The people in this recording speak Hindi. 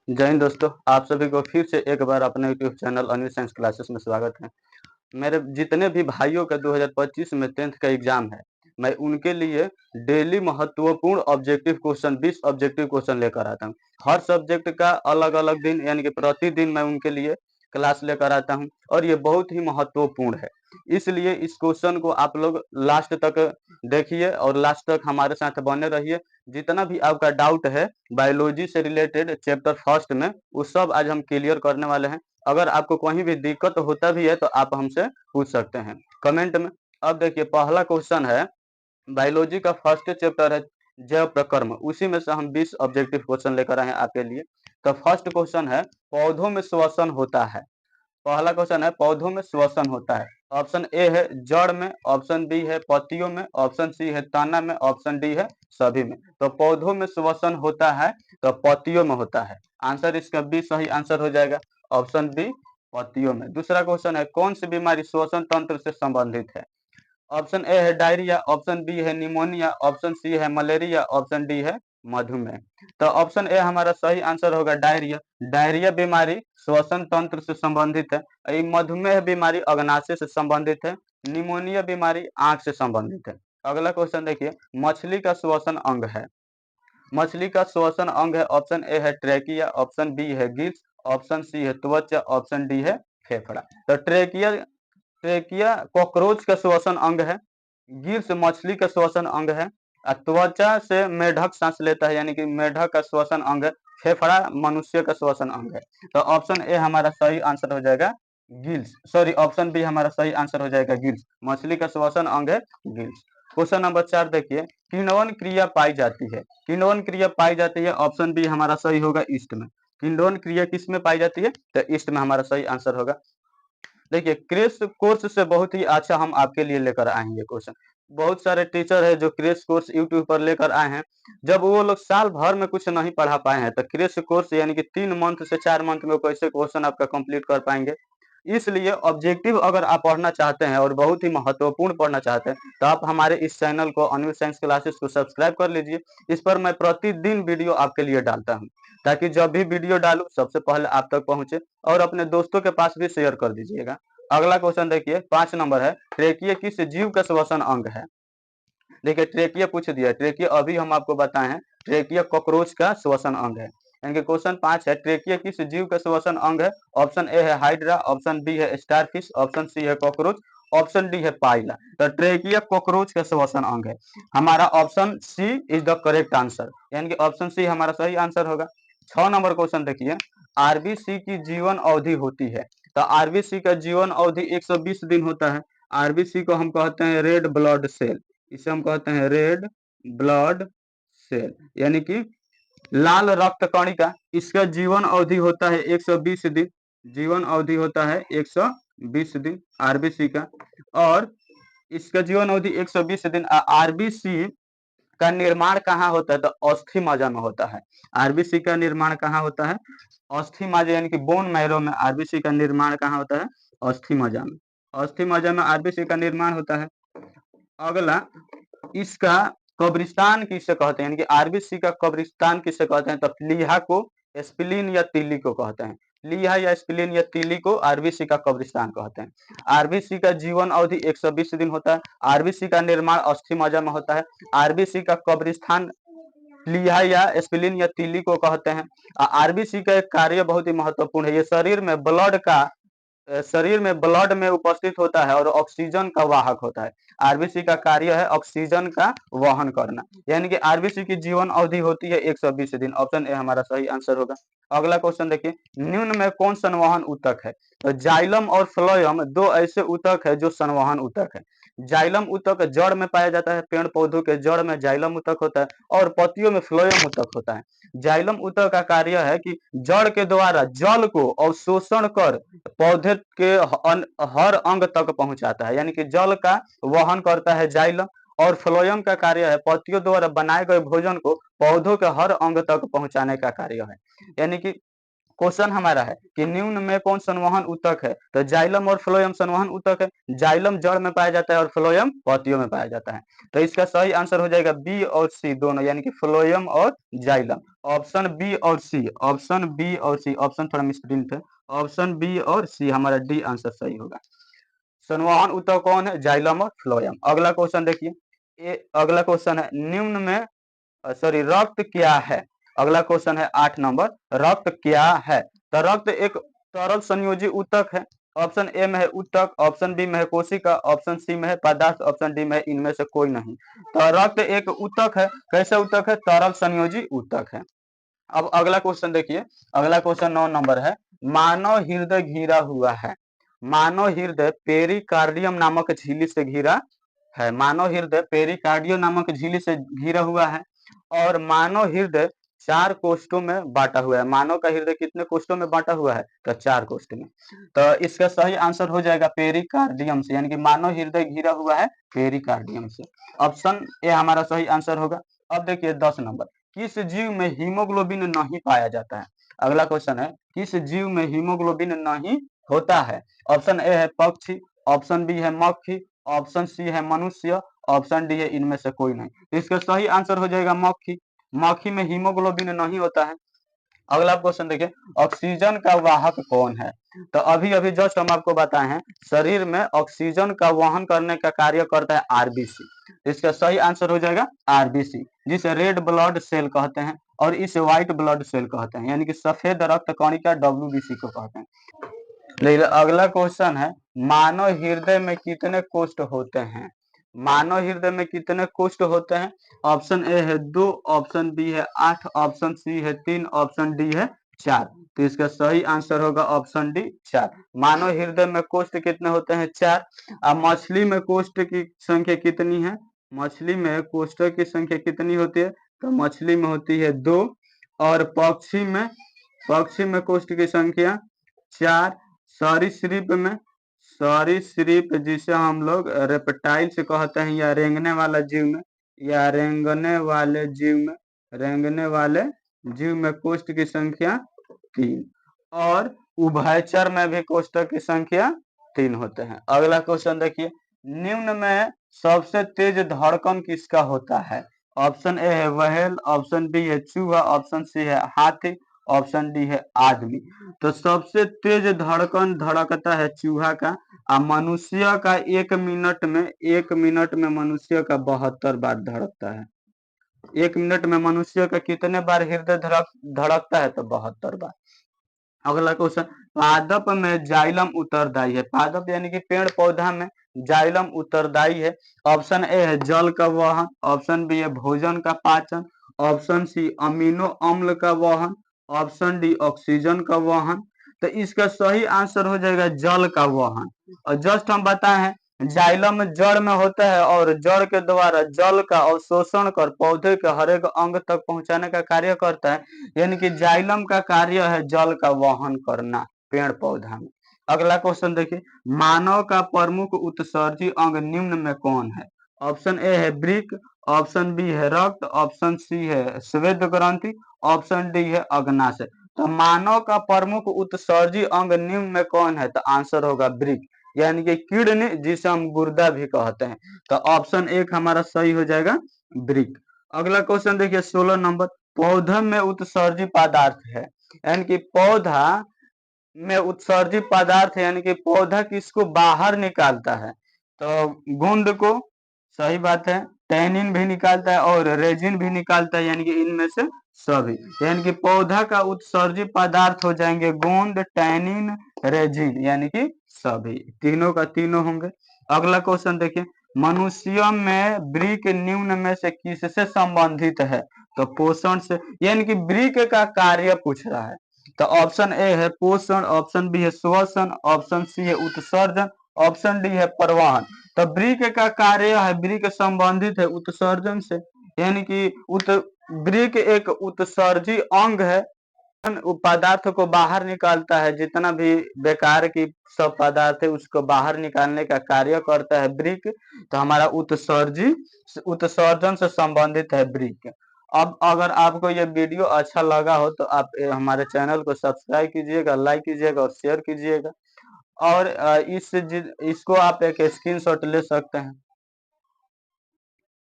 जय हिंद दोस्तों, आप सभी को फिर से एक बार अपने YouTube channel Anil science classes में स्वागत है। मेरे जितने भी भाइयों का 2025 में 10th का एग्जाम है, मैं उनके लिए डेली महत्वपूर्ण ऑब्जेक्टिव क्वेश्चन 20 ऑब्जेक्टिव क्वेश्चन लेकर आता हूँ। हर सब्जेक्ट का अलग-अलग दिन यानी कि प्रतिदिन मैं उनके लिए क्लास लेकर आता हूँ और ये बहुत ही महत्वपूर्ण है। इसलिए इस क्वेश्चन को आप लोग लास्ट तक देखिए और लास्ट तक हमारे साथ बने रहिए। जितना भी आपका डाउट है बायोलॉजी से रिलेटेड चैप्टर फर्स्ट में, वो सब आज हम क्लियर करने वाले हैं। अगर आपको कहीं भी दिक्कत होता भी है तो आप हमसे पूछ सकते हैं कमेंट में। अब देखिए पहला क्वेश्चन है, बायोलॉजी का फर्स्ट चैप्टर है जैव प्रकर्म, उसी में से हम 20 ऑब्जेक्टिव क्वेश्चन लेकर आए हैं आपके लिए। तो फर्स्ट क्वेश्चन है, पौधों में श्वसन होता है। पहला क्वेश्चन है, पौधों में श्वसन होता है। ऑप्शन ए है जड़ में, ऑप्शन बी है पत्तियों में, ऑप्शन सी है तना में, ऑप्शन डी है सभी में। तो पौधों में श्वसन होता है तो पत्तियों में होता है। आंसर इसका बी सही आंसर हो जाएगा, ऑप्शन बी पत्तियों में। दूसरा क्वेश्चन है, कौन सी बीमारी श्वसन तंत्र से संबंधित है। ऑप्शन ए है डायरिया, ऑप्शन बी है निमोनिया, ऑप्शन सी है मलेरिया, ऑप्शन डी है मधुमेह। तो ऑप्शन ए हमारा सही आंसर होगा डायरिया। डायरिया बीमारी श्वसन तंत्र से संबंधित है। ये मधुमेह बीमारी अग्नाशय से संबंधित है। निमोनिया बीमारी आंख से संबंधित है। अगला क्वेश्चन देखिए, मछली का श्वसन अंग है। मछली का श्वसन अंग है, ऑप्शन ए है ट्रेकिया, ऑप्शन बी है गिल्स, ऑप्शन सी है त्वचा, ऑप्शन डी है फेफड़ा। तो ट्रेकिया ट्रेकिया कॉकरोच का श्वसन अंग है, गिल्स मछली का श्वसन अंग है, त्वचा से मेढक सांस लेता है यानी कि मेढक का श्वसन अंग है, फेफड़ा मनुष्य का श्वसन अंग है। तो ऑप्शन ए हमारा सही आंसर हो जाएगा गिल्स, सॉरी ऑप्शन बी हमारा सही आंसर हो जाएगा गिल्स, मछली का श्वसन अंग है गिल्स। क्वेश्चन नंबर 4 देखिए, किण्वन क्रिया पाई जाती है। किण्वन क्रिया पाई जाती है, ऑप्शन बी हमारा सही होगा ईस्ट में। किण्वन क्रिया किस में पाई जाती है, तो ईस्ट में हमारा सही आंसर होगा। देखिए क्रेश कोर्स से बहुत ही अच्छा हम आपके लिए लेकर आएंगे क्वेश्चन। बहुत सारे टीचर है जो क्रेश कोर्स यूट्यूब पर लेकर आए हैं, जब वो लोग साल भर में कुछ नहीं पढ़ा पाए हैं तो क्रेश कोर्स यानी कि 3 मंथ से 4 मंथ में कैसे क्वेश्चन आपका कंप्लीट कर पाएंगे। इसलिए ऑब्जेक्टिव अगर आप पढ़ना चाहते हैं और बहुत ही महत्वपूर्ण पढ़ना चाहते हैं तो आप हमारे इस चैनल को अनिल साइंस क्लासेस को सब्सक्राइब कर लीजिए। इस पर मैं प्रतिदिन वीडियो आपके लिए डालता हूँ, ताकि जब भी वीडियो डालूं सबसे पहले आप तक पहुंचे, और अपने दोस्तों के पास भी शेयर कर दीजिएगा। अगला क्वेश्चन देखिए 5 नंबर है, ट्रेकिया किस जीव का श्वसन अंग है। देखिए ट्रेकिया पूछ दिया, ट्रेकिया अभी हम आपको बताए हैं, ट्रेकिया कॉकरोच का श्वसन अंग है। यानी कि क्वेश्चन 5 है, ट्रेकिया किस जीव का श्वसन अंग है। ऑप्शन ए है हाइड्रा, ऑप्शन बी है स्टारफिश, ऑप्शन सी है कॉकरोच, ऑप्शन डी है पाइला। तो ट्रेकिया कॉकरोच का श्वसन अंग है। हमारा option C is the correct answer, यानी कि ऑप्शन सी हमारा सही आंसर होगा। 6 नंबर क्वेश्चन देखिए, आरबीसी की जीवन अवधि होती है। तो आरबीसी का जीवन अवधि 120 दिन होता है। आरबीसी को हम कहते हैं रेड ब्लड सेल, इसे हम कहते हैं रेड ब्लड सेल, यानी कि लाल रक्त कणिका। इसका जीवन अवधि होता है 120 दिन। जीवन अवधि होता है 120 दिन आरबीसी का। और इसका जीवन अवधि 120 दिन। आरबीसी का निर्माण कहाँ होता है, तो अस्थि मज्जा में होता है। आरबीसी का निर्माण कहाँ होता है, अस्थि मज्जा यानी कि बोन मैरो में आरबीसी का निर्माण कहाँ होता है, अस्थि मज्जा में। अस्थि मज्जा में आरबीसी का निर्माण होता है। अगला, इसका कब्रिस्तान किसे कहते हैं, यानी कि आरबीसी का कब्रिस्तान किसे कहते हैं, तो प्लीहा को, स्प्लीन या तिल्ली को कहते हैं। प्लीहा या स्प्लीन या तिल्ली को आरबीसी का कब्रिस्तान कहते हैं। आरबीसी का जीवन अवधि 120 दिन होता है। आरबीसी का निर्माण अस्थि मज्जा में होता है। आरबीसी का कब्रिस्तान प्लीहा या स्प्लीन या तिल्ली को कहते हैं। आरबीसी का एक कार्य बहुत ही महत्वपूर्ण है, ये शरीर में ब्लड में उपस्थित होता है और ऑक्सीजन का वाहक होता है। आरबीसी का कार्य है ऑक्सीजन का वहन करना, यानी कि आरबीसी की जीवन अवधि होती है 120 दिन। ऑप्शन ए हमारा सही आंसर होगा। अगला क्वेश्चन देखिए, निम्न में कौन संवहन ऊतक है। तो जाइलम और फ्लोएम दो ऐसे ऊतक है जो संवहन ऊतक है। जाइलम ऊतक जड़ में पाया जाता है, पेड़ पौधों के जड़ में जाइलम ऊतक होता है, और पत्तियों में फ्लोएम ऊतक होता है। जाइलम ऊतक का कार्य है कि जड़ के द्वारा जल को अवशोषण कर पौधे के हर अंग तक पहुंचाता है, यानी कि जल का वहन करता है जाइलम। और फ्लोएम का कार्य है पत्तियों द्वारा बनाए गए भोजन को पौधों के हर अंग तक पहुंचाने का कार्य है। यानी कि क्वेश्चन हमारा है कि निम्न में कौन संवहन ऊतक है, तो जाइलम और फ्लोएम संवहन ऊतक है। जाइलम जड़ में पाया जाता है और फ्लोएम पत्तियों में पाया जाता है। तो इसका सही आंसर हो जाएगा बी और सी दोनों, यानी कि फ्लोएम और जाइलम। ऑप्शन बी और सी, ऑप्शन बी और सी, ऑप्शन थोड़ा मिसप्रिंट है, ऑप्शन बी और सी हमारा डी आंसर सही होगा। संवहन ऊतक कौन है, जाइलम और फ्लोएम। अगला क्वेश्चन देखिए, अगला क्वेश्चन है निम्न में सॉरी रक्त क्या है। अगला क्वेश्चन है 8 नंबर, रक्त क्या है। तो रक्त एक तरल संयोजी ऊतक है। ऑप्शन ए में है ऊतक, ऑप्शन बी में है कोशिका, ऑप्शन सी में है पदार्थ, ऑप्शन डी में है इनमें से कोई नहीं। तो रक्त एक ऊतक है। कैसे ऊतक है, तरल संयोजी ऊतक है। अब अगला क्वेश्चन देखिए, अगला क्वेश्चन 9 नंबर है, मानव हृदय घिरा हुआ है। मानव हृदय पेरिकार्डियम नामक झिल्ली से घिरा है। मानव हृदय पेरिकार्डियम नामक झिल्ली से घिरा हुआ है और मानव हृदय 4 कोष्ठों में बांटा हुआ है। मानव का हृदय कितने कोष्ठों में बांटा हुआ है, तो 4 कोष्ठ में। तो इसका सही आंसर हो जाएगा पेरिकार्डियम से, यानी कि मानव हृदय घिरा हुआ है पेरिकार्डियम से। ऑप्शन ए हमारा सही आंसर होगा। अब देखिए 10 नंबर, किस जीव में हीमोग्लोबिन नहीं पाया जाता है। अगला क्वेश्चन है, किस जीव में हीमोग्लोबिन नहीं होता है। ऑप्शन ए है पक्षी, ऑप्शन बी है मक्खी, ऑप्शन सी है मनुष्य, ऑप्शन डी है इनमें से कोई नहीं। तो इसका सही आंसर हो जाएगा मक्खी। मक्खी में हीमोग्लोबिन नहीं होता है। अगला क्वेश्चन देखिए, ऑक्सीजन का वाहक कौन है। तो अभी अभी जस्ट हम आपको बताए हैं, शरीर में ऑक्सीजन का वहन करने का कार्य करता है आरबीसी। इसका सही आंसर हो जाएगा आरबीसी, जिसे रेड ब्लड सेल कहते हैं और इसे व्हाइट ब्लड सेल कहते हैं, यानी कि सफेद रक्त कणिका डब्ल्यूबीसी को कहते हैं। लेकिन अगला क्वेश्चन है, मानव हृदय में कितने कोष्ठ होते हैं। मानव हृदय में कितने कोष्ठ होते हैं। ऑप्शन ए है 2, ऑप्शन बी है 8, ऑप्शन सी है 3, ऑप्शन डी है 4। तो इसका सही आंसर होगा ऑप्शन डी 4। मानव हृदय में कोष्ठ कितने होते हैं, 4। अब मछली में कोष्ठ की संख्या कितनी है। मछली में कोष्ठों की संख्या कितनी होती है, तो मछली में होती है 2। और पक्षी में कोष्ठ की संख्या 4। सरीसृप जिसे हम लोग रेप्टाइल्स कहते हैं, या रेंगने वाला जीव में, या रेंगने वाले जीव में कोष्ठ की संख्या 3। और उभयचर में भी कोष्ठक की संख्या 3 होते हैं। अगला क्वेश्चन देखिए, निम्न में सबसे तेज धड़कन किसका होता है। ऑप्शन ए है व्हेल, ऑप्शन बी है चूहा, ऑप्शन सी है हाथी, ऑप्शन डी है आदमी। तो सबसे तेज धड़कन धड़कता है चूहा का। मनुष्य का 1 मिनट में मनुष्य का 72 बार धड़कता है। 1 मिनट में मनुष्य का कितने बार हृदय धड़कता है, तो 72 बार। अगला क्वेश्चन, पादप में जाइलम उत्तरदायी है। पादप यानी कि पेड़ पौधा में जाइलम उत्तरदायी है। ऑप्शन ए है जल का वहन, ऑप्शन बी है भोजन का पाचन, ऑप्शन सी अमीनो अम्ल का वहन, ऑप्शन डी ऑक्सीजन का वहन। तो इसका सही आंसर हो जाएगा जल का वहन। और जस्ट हम बताए हैं, जाइलम जड़ में होता है और जड़ के द्वारा जल का अवशोषण कर पौधे के हर एक अंग तक पहुंचाने का कार्य करता है, यानी कि जाइलम का कार्य है जल का वहन करना पेड़ पौधा में। अगला क्वेश्चन देखिए, मानव का प्रमुख उत्सर्जी अंग निम्न में कौन है। ऑप्शन ए है वृक्क, ऑप्शन बी है रक्त, ऑप्शन सी है श्वेत ग्रंथि, ऑप्शन डी है अग्नाशय। तो मानव का प्रमुख उत्सर्जी अंग निम्न में कौन है, तो आंसर होगा वृक्क, यानी कि किडनी जिसे हम गुर्दा भी कहते हैं। तो ऑप्शन एक हमारा सही हो जाएगा वृक्क। अगला क्वेश्चन देखिए 16 नंबर, पौधा में उत्सर्जी पदार्थ है, यानी कि पौधा में उत्सर्जित पदार्थ है, यानी कि पौधा किसको बाहर निकालता है, तो गुंद को, सही बात है, टैनिन भी निकालता है और रेजिन भी निकालता है, यानी कि इनमें से सभी, यानी कि पौधा का उत्सर्जित पदार्थ हो जाएंगे गोंद, टैनिन, रेजिन, यानी कि सभी, तीनों का तीनों होंगे। अगला क्वेश्चन देखिए, मनुष्य में वृक्क निम्न में से किससे संबंधित है, तो पोषण से, यानी कि वृक्क का कार्य पूछ रहा है। तो ऑप्शन ए है पोषण, ऑप्शन बी है श्वसन, ऑप्शन सी है उत्सर्जन, ऑप्शन डी है परिवहन। तो वृक्क का कार्य है, वृक्क संबंधित है उत्सर्जन से, यानी कि वृक्क एक उत्सर्जी अंग है, पदार्थ को बाहर निकालता है, जितना भी बेकार की सब पदार्थ है उसको बाहर निकालने का कार्य करता है वृक्क। तो हमारा उत्सर्जन से संबंधित है वृक्क। अब अगर आपको ये वीडियो अच्छा लगा हो तो आप हमारे चैनल को सब्सक्राइब कीजिएगा, लाइक कीजिएगा और शेयर कीजिएगा। और इसको आप एक स्क्रीनशॉट ले सकते हैं।